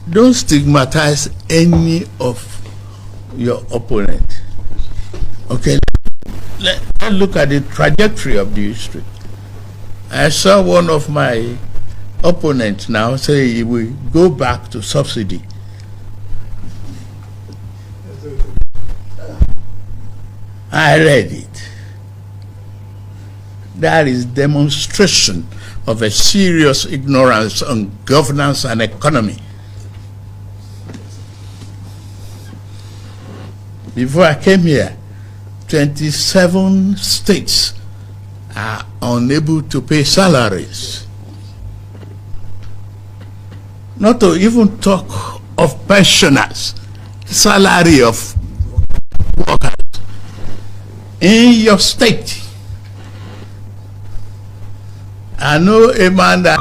don't stigmatize any of your opponent. Okay, let's look at the trajectory of the history. I saw one of my opponents now say he will go back to subsidy. I read it. That is demonstration of a serious ignorance on governance and economy. Before I came here, 27 states are unable to pay salaries. Not to even talk of pensioners, salary of workers. In your state, I know a man that